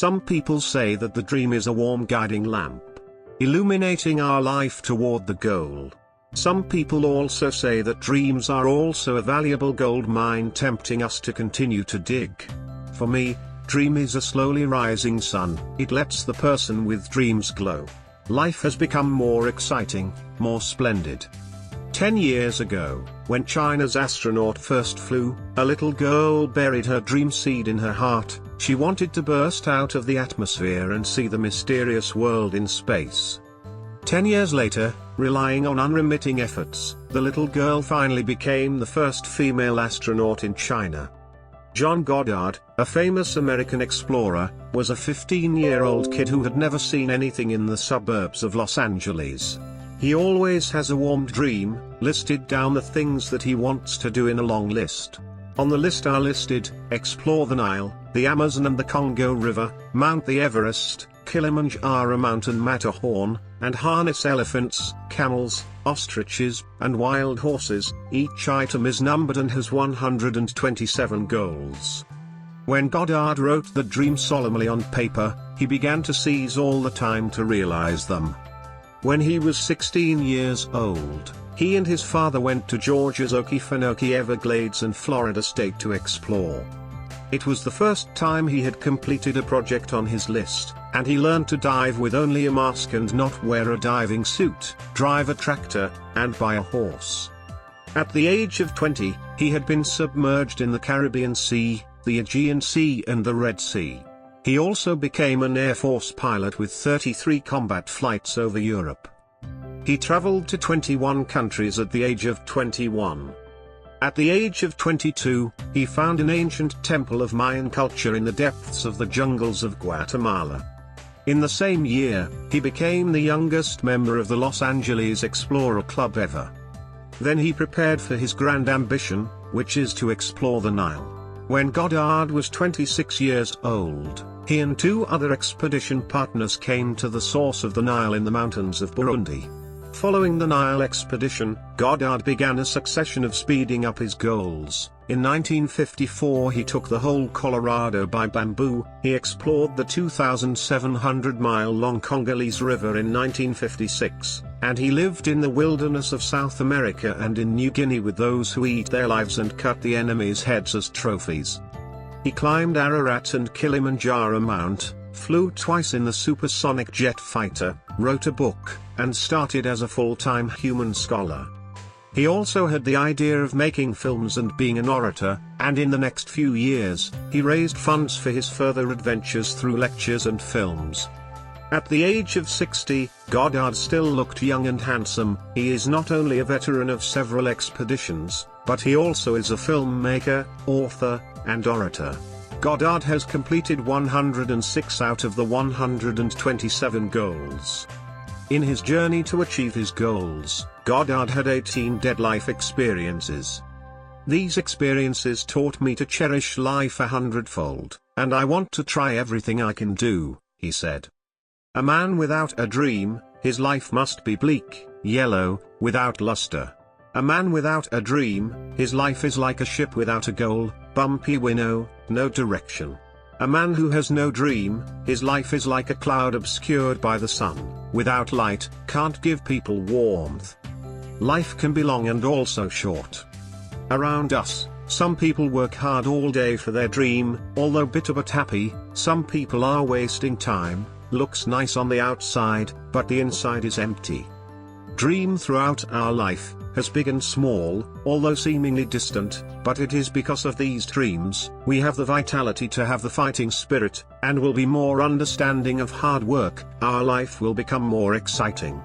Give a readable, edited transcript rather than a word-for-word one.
Some people say that the dream is a warm guiding lamp, illuminating our life toward the goal. Some people also say that dreams are also a valuable gold mine, tempting us to continue to dig. For me, dream is a slowly rising sun. It lets the person with dreams glow. Life has become more exciting, more splendid. 10 years ago, when China's astronaut first flew, a little girl buried her dream seed in her heart. She wanted to burst out of the atmosphere and see the mysterious world in space. 10 years later, relying on unremitting efforts, the little girl finally became the first female astronaut in China. John Goddard, a famous American explorer, was a 15-year-old kid who had never seen anything in the suburbs of Los Angeles. He always has a warm dream, listed down the things that he wants to do in a long list. On the list are listed, explore the Nile, the Amazon and the Congo River, mount the Everest, Kilimanjaro Mountain Matterhorn, and harness elephants, camels, ostriches, and wild horses. Each item is numbered and has 127 goals. When Goddard wrote the dream solemnly on paper, he began to seize all the time to realize them. When he was 16 years old, he and his father went to Georgia's Okefenokee Everglades and Florida State to explore. It was the first time he had completed a project on his list, and he learned to dive with only a mask and not wear a diving suit, drive a tractor, and buy a horse. At the age of 20, he had been submerged in the Caribbean Sea, the Aegean Sea and the Red Sea. He also became an Air Force pilot with 33 combat flights over Europe. He traveled to 21 countries at the age of 21. At the age of 22, he found an ancient temple of Mayan culture in the depths of the jungles of Guatemala. In the same year, he became the youngest member of the Los Angeles Explorer Club ever. Then he prepared for his grand ambition, which is to explore the Nile. When Goddard was 26 years old, he and 2 other expedition partners came to the source of the Nile in the mountains of Burundi. Following the Nile expedition, Goddard began a succession of speeding up his goals. In 1954 he took the whole Colorado by bamboo. He explored the 2,700-mile-long Congolese River in 1956, and he lived in the wilderness of South America and in New Guinea with those who eat their lives and cut the enemy's heads as trophies. He climbed Ararat and Kilimanjaro Mount, flew twice in the supersonic jet fighter, wrote a book, and started as a full-time human scholar. He also had the idea of making films and being an orator, and in the next few years, he raised funds for his further adventures through lectures and films. At the age of 60, Goddard still looked young and handsome. He is not only a veteran of several expeditions, but he also is a filmmaker, author, and orator. Goddard has completed 106 out of the 127 goals. In his journey to achieve his goals, Goddard had 18 dead-life experiences. These experiences taught me to cherish life 100-fold, and I want to try everything I can do, he said. A man without a dream, his life must be bleak, yellow, without luster. A man without a dream, his life is like a ship without a goal, bumpy winnow, no direction. A man who has no dream, his life is like a cloud obscured by the sun, without light, can't give people warmth. Life can be long and also short. Around us, some people work hard all day for their dream, although bitter but happy. Some people are wasting time, looks nice on the outside, but the inside is empty. Dream throughout our life, as big and small, although seemingly distant, but it is because of these dreams, we have the vitality to have the fighting spirit, and will be more understanding of hard work. Our life will become more exciting.